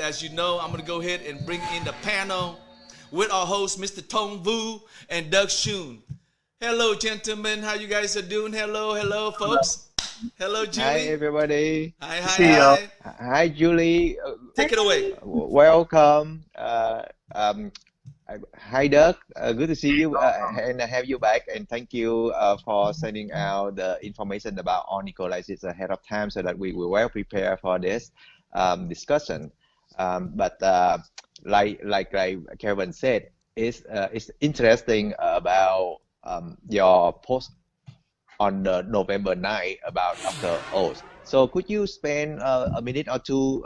as you know, I'm going to go ahead and bring in the panel with our host, Mr. Tong Vu and Doug Shun. Hello, gentlemen. How you guys are doing? Hello, folks. Hello, Hi, Julie. everybody. Hi, See you. hi. Hi, Julie. Take it away. Welcome. Hi, Doug. Good to see you and have you back. And thank you for sending out the information about onycholysis ahead of time so that we were well prepared for this discussion. But like Kevin said, it's interesting about your post on the November 9th about Dr. Oz. So could you spend a minute or two,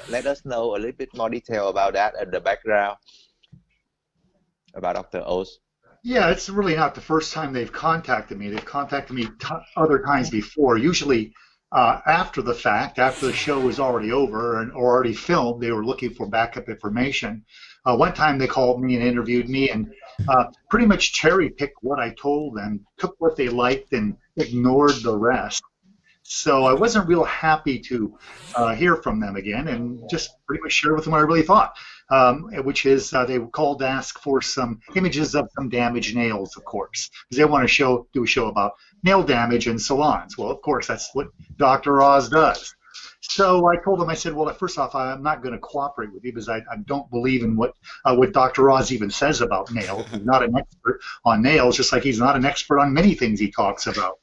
let us know a little bit more detail about that and the background about Dr. Oz? Yeah, it's really not the first time they've contacted me. They've contacted me other times before, usually after the fact, after the show was already over and or already filmed. They were looking for backup information. One time they called me and interviewed me and pretty much cherry-picked what I told them, took what they liked and ignored the rest. So I wasn't real happy to hear from them again and just pretty much share with them what I really thought, which is they called to ask for some images of some damaged nails, of course, because they want to do a show about nail damage in salons. Well, of course, that's what Dr. Oz does. So I told them, I said, well, first off, I'm not going to cooperate with you because I don't believe in what Dr. Oz even says about nails. He's not an expert on nails, just like he's not an expert on many things he talks about.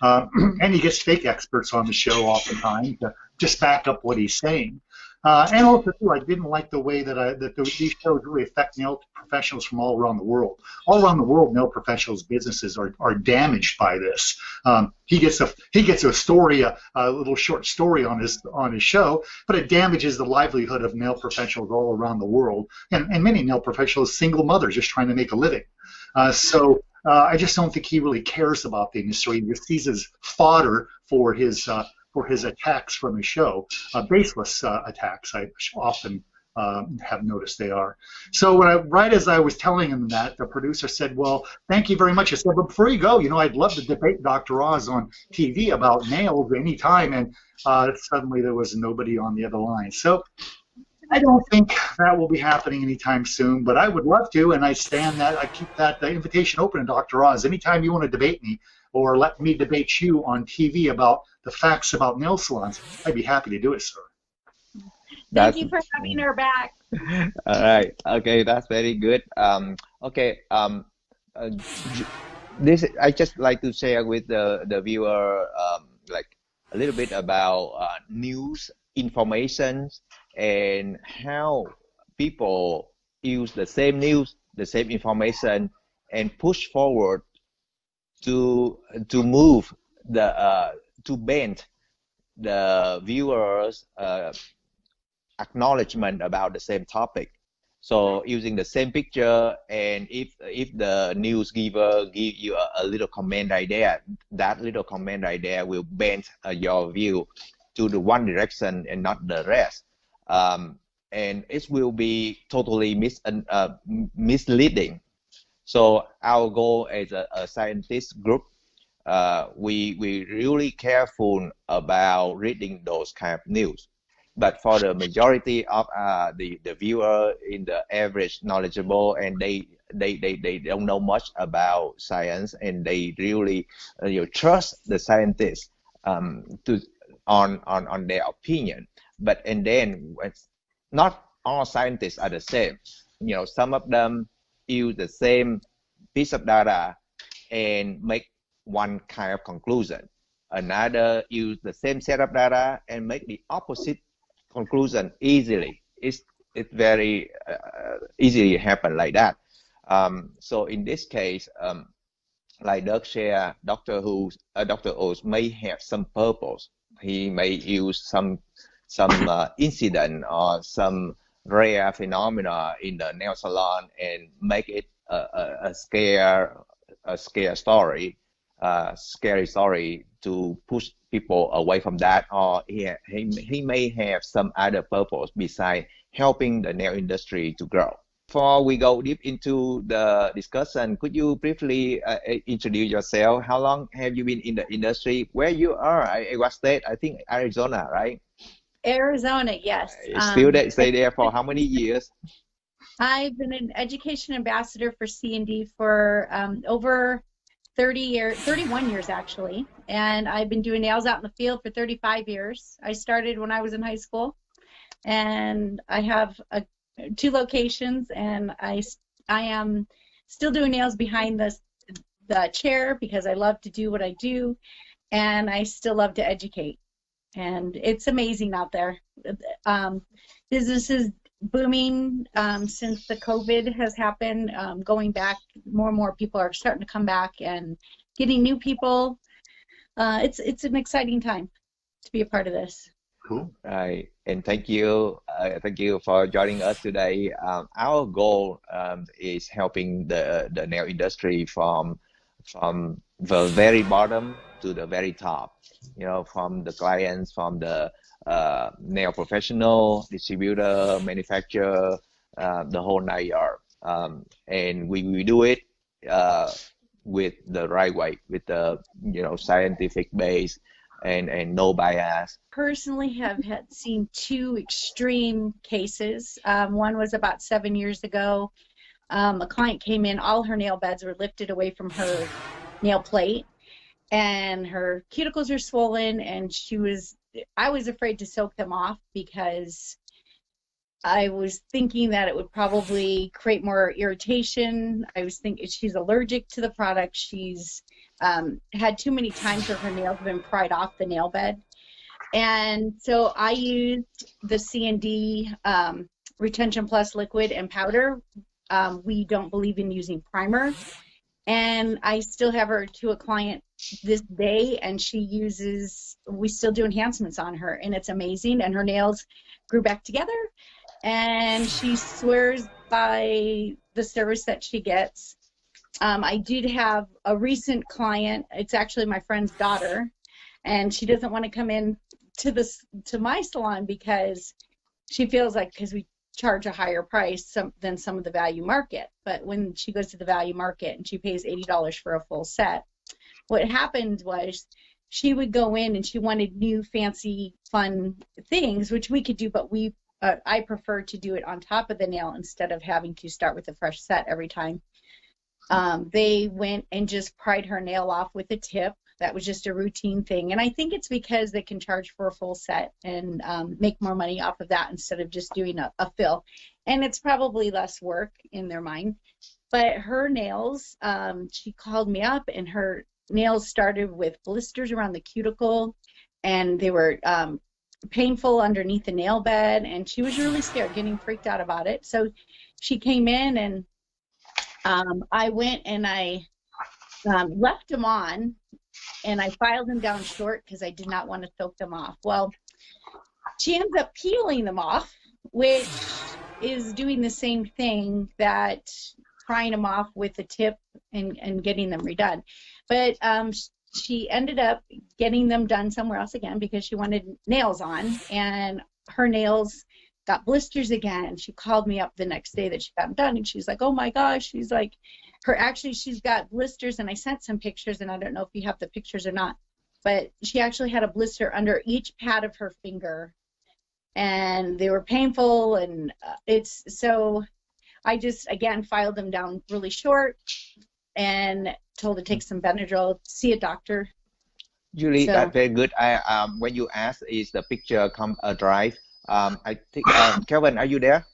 And he gets fake experts on the show oftentimes to just back up what he's saying. And also, too, I didn't like the way that these shows really affect nail professionals from all around the world. All around the world, nail professionals' businesses are damaged by this. He gets a story, a little short story on his show, but it damages the livelihood of nail professionals all around the world, and many nail professionals, single mothers, just trying to make a living. I just don't think he really cares about the industry. He just sees as fodder for his attacks from his show, baseless attacks. I often have noticed they are. So right as I was telling him that, the producer said, "Well, thank you very much." I said, "But before you go, I'd love to debate Dr. Oz on TV about nails anytime." And suddenly there was nobody on the other line. So I don't think that will be happening anytime soon, but I would love to, and I keep that invitation open to Dr. Oz. Anytime you want to debate me or let me debate you on TV about the facts about nail salons, I'd be happy to do it, sir. Thank you for having her back. All right. Okay, that's very good. This I just like to share with the viewer like a little bit about news information and how people use the same news, the same information, and push forward to move to bend the viewers' acknowledgement about the same topic. So using the same picture, and if the news giver give you a little comment right there, that little comment right there will bend your view to the one direction and not the rest. And it will be totally misleading. So our goal as a scientist group, we really careful about reading those kind of news. But for the majority of the viewer in the average knowledgeable, and they don't know much about science, and they really trust the scientists on their opinion. And then not all scientists are the same. Some of them use the same piece of data and make one kind of conclusion. Another use the same set of data and make the opposite conclusion easily. It's very easily happen like that. So in this case, like Doug shared, Dr. Oz may have some purpose. He may use some incident or some rare phenomena in the nail salon and make it a scary story to push people away from that, or he may have some other purpose besides helping the nail industry to grow. Before we go deep into the discussion, could you briefly introduce yourself? How long have you been in the industry? Where you are? What state? I think Arizona, right? Arizona, yes. Still there, stay there for how many years? I've been an education ambassador for C&D for over 30 years, 31 years actually, and I've been doing nails out in the field for 35 years. I started when I was in high school, and I have 2 locations, and I am still doing nails behind the chair because I love to do what I do, and I still love to educate, and it's amazing out there. Business is booming since the COVID has happened. Going back, more and more people are starting to come back and getting new people. It's an exciting time to be a part of this. Cool. Right, and thank you for joining us today. Our goal is helping the nail industry from the very bottom to the very top. You know, from the clients, from the nail professional, distributor, manufacturer, the whole 9 yards. And we do it with the right way, with the scientific base and no bias. Personally have seen 2 extreme cases. One was about 7 years ago. A client came in, all her nail beds were lifted away from her nail plate, and her cuticles are swollen, and I was afraid to soak them off because I was thinking that it would probably create more irritation. I was thinking she's allergic to the product. She's had too many times where her nails have been pried off the nail bed. And so I used the C&D Retention Plus liquid and powder. We don't believe in using primer. And I still have her to a client this day, and we still do enhancements on her, and it's amazing. And her nails grew back together, and she swears by the service that she gets. I did have a recent client. It's actually my friend's daughter, and she doesn't want to come in to my salon because she feels like, because we charge a higher price than some of the value market. But when she goes to the value market and she pays $80 for a full set, what happened was she would go in and she wanted new, fancy, fun things, which we could do, but I prefer to do it on top of the nail instead of having to start with a fresh set every time. They went and just pried her nail off with a tip. That was just a routine thing. And I think it's because they can charge for a full set and make more money off of that instead of just doing a fill. And it's probably less work in their mind. But her nails, she called me up, and her nails started with blisters around the cuticle, and they were painful underneath the nail bed, and she was really scared, getting freaked out about it. So she came in, and I went and I left them on, and I filed them down short because I did not want to soak them off. Well, she ends up peeling them off, which is doing the same thing that prying them off with a tip and getting them redone. But she ended up getting them done somewhere else again because she wanted nails on, and her nails got blisters again. She called me up the next day that she got them done, and she's like, oh my gosh, she's like, she's got blisters, and I sent some pictures, and I don't know if you have the pictures or not, but she actually had a blister under each pad of her finger, and they were painful, and so I just, again, filed them down really short and told her to take some Benadryl, see a doctor. Julie, that's very good. When you ask, is the picture come drive? I think, Kelvin, are you there?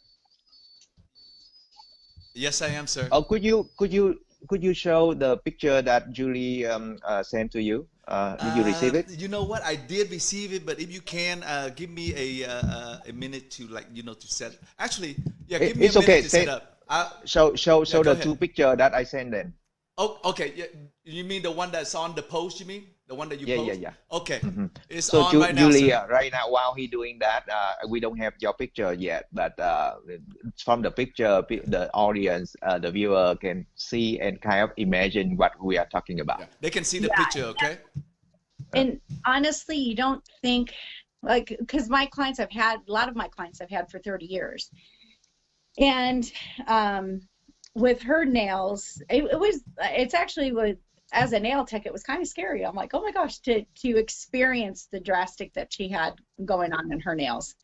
Yes, I am, sir. Oh, could you show the picture that Julie sent to you? Did you receive it? You know what? I did receive it, but if you can, give me a minute to to set. Actually, yeah, give me a minute to set up. Show the ahead. 2 pictures that I sent then. Oh, okay. Yeah, you mean the one that's on the post? You mean the one that you post? Yeah. Okay, it's So on right now. Julie, Sir. right now while he doing that, we don't have your picture yet, but from the picture, the audience, the viewer can see and kind of imagine what we are talking about. Yeah. They can see the picture, okay? And honestly, you don't think, like, because a lot of my clients I've had for 30 years. And with her nails, it's actually as a nail tech, it was kind of scary. I'm like, oh my gosh, to experience the drastic that she had going on in her nails.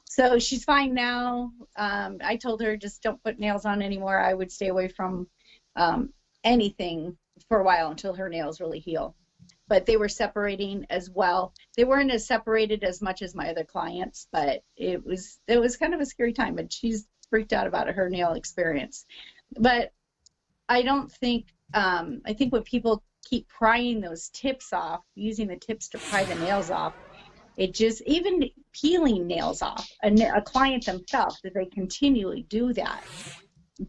So she's fine now. I told her just don't put nails on anymore. I would stay away from anything for a while until her nails really heal. But they were separating as well. They weren't as separated as much as my other clients, but it was kind of a scary time. And she's freaked out about her nail experience. But I don't think, I think when people keep prying those tips off, using the tips to pry the nails off, it just, even peeling nails off, a client themselves, if they continually do that,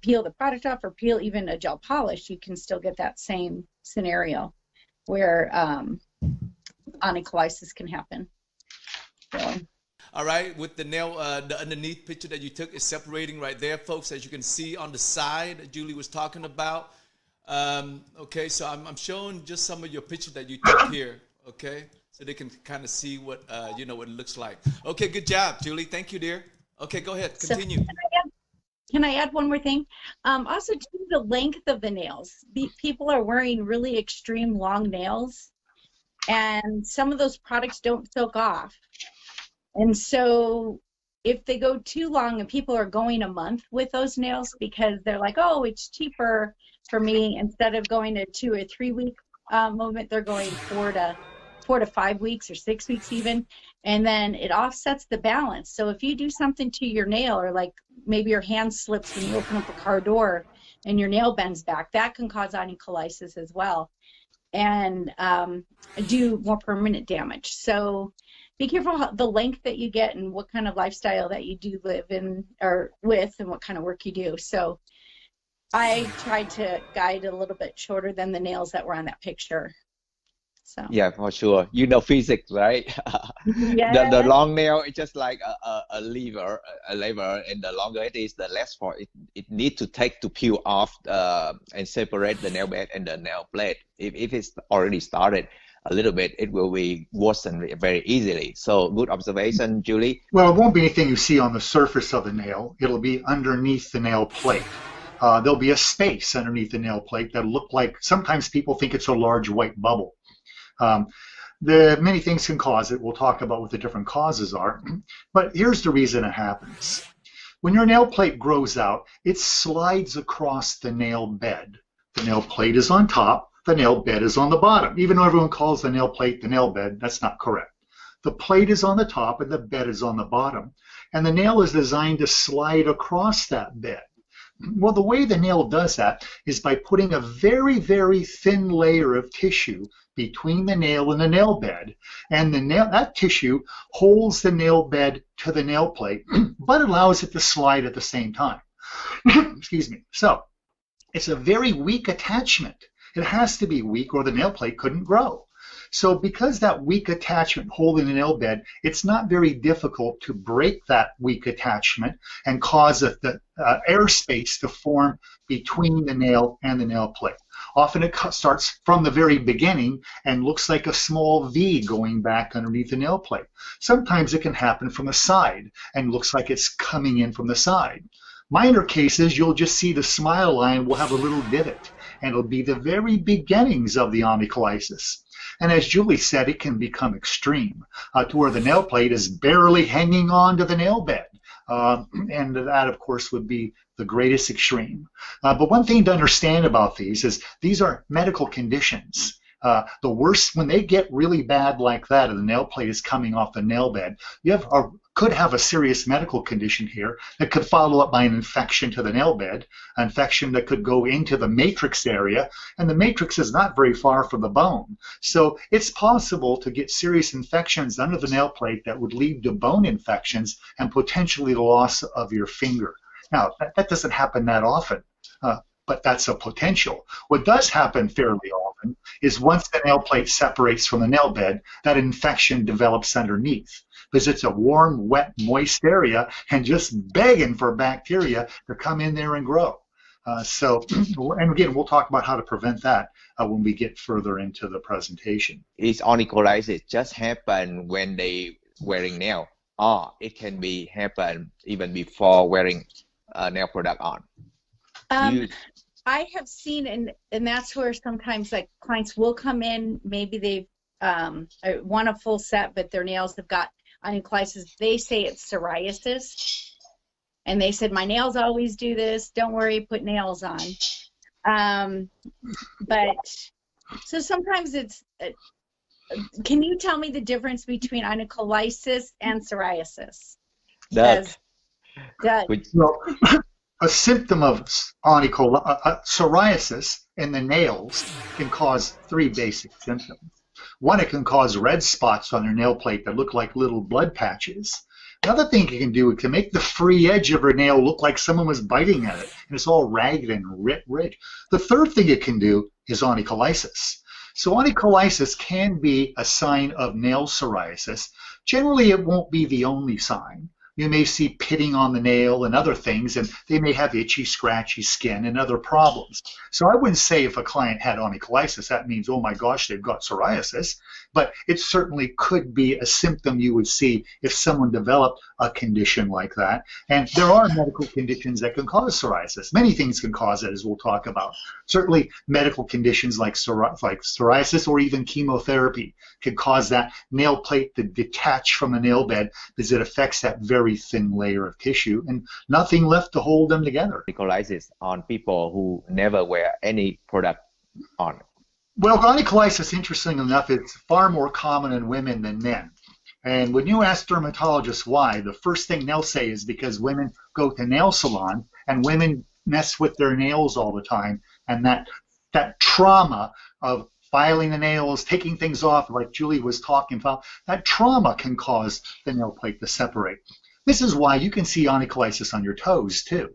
peel the product off or peel even a gel polish, you can still get that same scenario where onycholysis can happen. So. All right, with the nail, the underneath picture that you took is separating right there, folks, as you can see on the side that Julie was talking about. Okay, so I'm showing just some of your pictures that you took here, okay, so they can kind of see what, you know, what it looks like. Okay, good job, Julie. Thank you, dear. Okay, go ahead, continue. So, can I add one more thing? Also, to the length of the nails. People are wearing really extreme long nails, and some of those products don't soak off. And so if they go too long and people are going a month with those nails because they're like, oh, it's cheaper for me, instead of going a 2 or 3 week movement, they're going 4 to 5 weeks or 6 weeks even, and then it offsets the balance. So if you do something to your nail, or like maybe your hand slips when you open up a car door and your nail bends back, that can cause onycholysis as well, and do more permanent damage. So be careful the length that you get and what kind of lifestyle that you do live in or with, and what kind of work you do. So I tried to guide a little bit shorter than the nails that were on that picture. So. Yeah, for sure. You know physics, right? Yeah. The long nail is just like a lever, and the longer it is, the less for it. It needs to take to peel off and separate the nail bed and the nail plate. If it's already started a little bit, it will be worsened very easily. So good observation, Julie. Well, it won't be anything you see on the surface of the nail. It'll be underneath the nail plate. There'll be a space underneath the nail plate that'll look like, sometimes people think it's a large white bubble. Many things can cause it. We'll talk about what the different causes are. But here's the reason it happens. When your nail plate grows out, it slides across the nail bed. The nail plate is on top, the nail bed is on the bottom. Even though everyone calls the nail plate the nail bed, that's not correct. The plate is on the top and the bed is on the bottom. And the nail is designed to slide across that bed. Well, the way the nail does that is by putting a very, very thin layer of tissue between the nail and the nail bed, and that tissue holds the nail bed to the nail plate, but allows it to slide at the same time. Excuse me. So it's a very weak attachment. It has to be weak or the nail plate couldn't grow. So because that weak attachment holding the nail bed, it's not very difficult to break that weak attachment and cause the airspace to form between the nail and the nail plate. Often it starts from the very beginning and looks like a small V going back underneath the nail plate. Sometimes it can happen from the side and looks like it's coming in from the side. Minor cases, you'll just see the smile line will have a little divot, and it'll be the very beginnings of the onycholysis. And as Julie said, it can become extreme to where the nail plate is barely hanging on to the nail bed. And that, of course, would be the greatest extreme. But one thing to understand about these are medical conditions. The worst, when they get really bad like that and the nail plate is coming off the nail bed, you could have a serious medical condition here that could follow up by an infection to the nail bed, an infection that could go into the matrix area, and the matrix is not very far from the bone. So it's possible to get serious infections under the nail plate that would lead to bone infections and potentially the loss of your finger. Now, that doesn't happen that often, but that's a potential. What does happen fairly often is once the nail plate separates from the nail bed, that infection develops underneath, because it's a warm, wet, moist area and just begging for bacteria to come in there and grow. And again, we'll talk about how to prevent that when we get further into the presentation. Is onycholysis just happen when they wearing nail, or it can be happen even before wearing nail product on? I have seen, and that's where sometimes like clients will come in, maybe they've want a full set, but their nails have got onycholysis. They say it's psoriasis, and they said, my nails always do this. Don't worry, put nails on. But so sometimes it's, can you tell me the difference between onycholysis and psoriasis? Doug, Doug. Well, a symptom of psoriasis in the nails can cause three basic symptoms. One, it can cause red spots on your nail plate that look like little blood patches. Another thing it can do, it can make the free edge of your nail look like someone was biting at it, and it's all ragged and ridged. The third thing it can do is onycholysis. So onycholysis can be a sign of nail psoriasis. Generally, it won't be the only sign. You may see pitting on the nail and other things, and they may have itchy, scratchy skin and other problems. So I wouldn't say if a client had onycholysis, that means, oh my gosh, they've got psoriasis, but it certainly could be a symptom you would see if someone developed a condition like that. And there are medical conditions that can cause psoriasis. Many things can cause it, as we'll talk about. Certainly medical conditions like psoriasis or even chemotherapy can cause that nail plate to detach from the nail bed because it affects that very thin layer of tissue and nothing left to hold them together. onycholysis on people who never wear any product on. Well, onycholysis, interesting enough, it's far more common in women than men. And when you ask dermatologists why, the first thing they'll say is because women go to nail salon and women mess with their nails all the time, and that trauma of filing the nails, taking things off, like Julie was talking about, that trauma can cause the nail plate to separate. This is why you can see onycholysis on your toes too.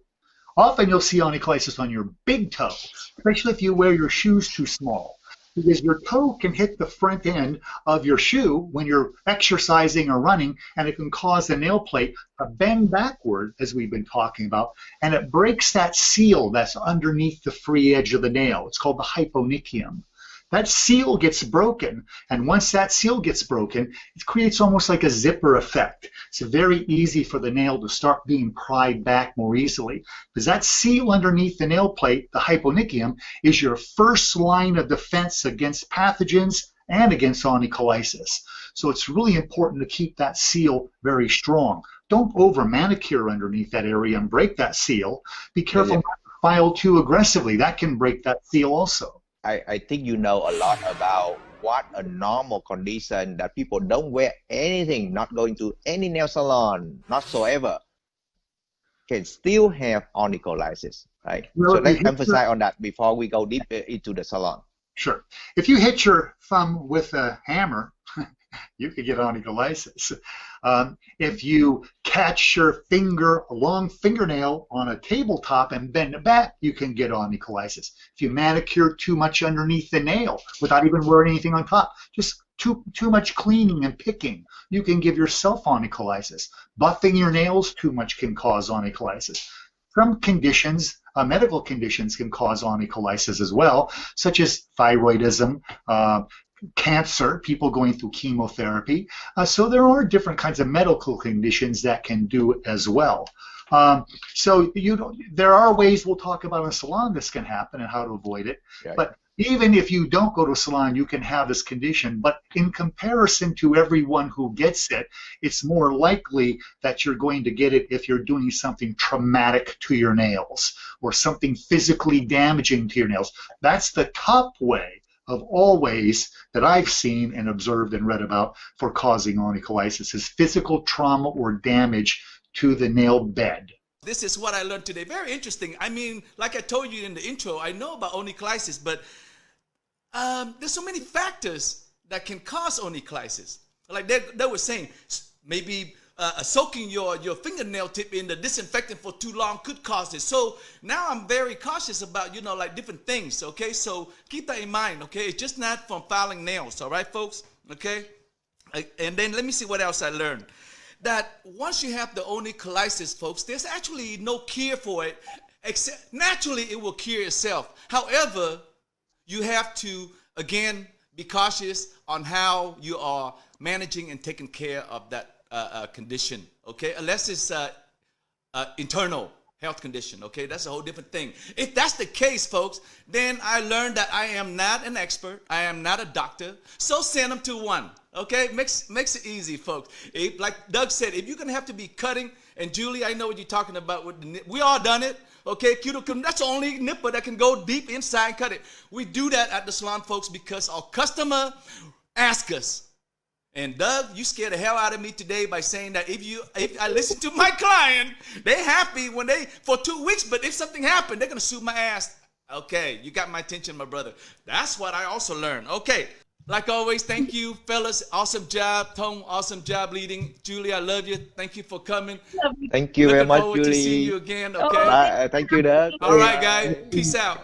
Often you'll see onycholysis on your big toe, especially if you wear your shoes too small, because your toe can hit the front end of your shoe when you're exercising or running, and it can cause the nail plate to bend backward, as we've been talking about, and it breaks that seal that's underneath the free edge of the nail. It's called the hyponychium. That seal gets broken, and once that seal gets broken, it creates almost like a zipper effect. It's very easy for the nail to start being pried back more easily, because that seal underneath the nail plate, the hyponychium, is your first line of defense against pathogens and against onycholysis. So it's really important to keep that seal very strong. Don't over manicure underneath that area and break that seal. Be careful not to file too aggressively. That can break that seal also. I think you know a lot about what a normal condition that people don't wear anything, not going to any nail salon, whatsoever, can still have onycholysis, right? Well, so let's emphasize on that before we go deep into the salon. Sure. If you hit your thumb with a hammer, you could get onycholysis. If you catch your long fingernail on a tabletop and bend it back, you can get onycholysis. If you manicure too much underneath the nail without even wearing anything on top, just too much cleaning and picking, you can give yourself onycholysis. Buffing your nails too much can cause onycholysis. Some conditions, medical conditions, can cause onycholysis as well, such as thyroidism, cancer, people going through chemotherapy. So there are different kinds of medical conditions that can do it as well. So there are ways we'll talk about in a salon this can happen and how to avoid it. Okay. But even if you don't go to a salon, you can have this condition. But in comparison to everyone who gets it, it's more likely that you're going to get it if you're doing something traumatic to your nails or something physically damaging to your nails. That's the top way of all ways that I've seen and observed and read about for causing onycholysis is physical trauma or damage to the nail bed. This is what I learned today. Very interesting. I mean, like I told you in the intro, I know about onycholysis, but there's so many factors that can cause onycholysis. Like they were saying, maybe soaking your fingernail tip in the disinfectant for too long could cause it. So now I'm very cautious about, like different things, okay? So keep that in mind, okay? It's just not from filing nails, all right, folks? Okay? And then let me see what else I learned. That once you have the onycholysis, folks, there's actually no cure for it, except naturally it will cure itself. However, you have to, again, be cautious on how you are managing and taking care of that condition, okay? Unless it's internal, health condition, okay? That's a whole different thing. If that's the case, folks, then I learned that I am not an expert. I am not a doctor. So send them to one, okay? Makes it easy, folks. Like Doug said, if you're going to have to be cutting, and Julie, I know what you're talking about. With the we all done it, okay? Cuticle, that's the only nipple that can go deep inside and cut it. We do that at the salon, folks, because our customer asks us. And Doug, you scared the hell out of me today by saying that if I listen to my client, they happy when for 2 weeks, but if something happened, they're gonna sue my ass. Okay, you got my attention, my brother. That's what I also learned. Okay, like always, thank you, fellas. Awesome job, Tom. Awesome job leading. Julie, I love you. Thank you for coming. Thank you very much, Looking forward to seeing you Julie. again. Okay. Thank you, Doug. All right, guys. Peace out.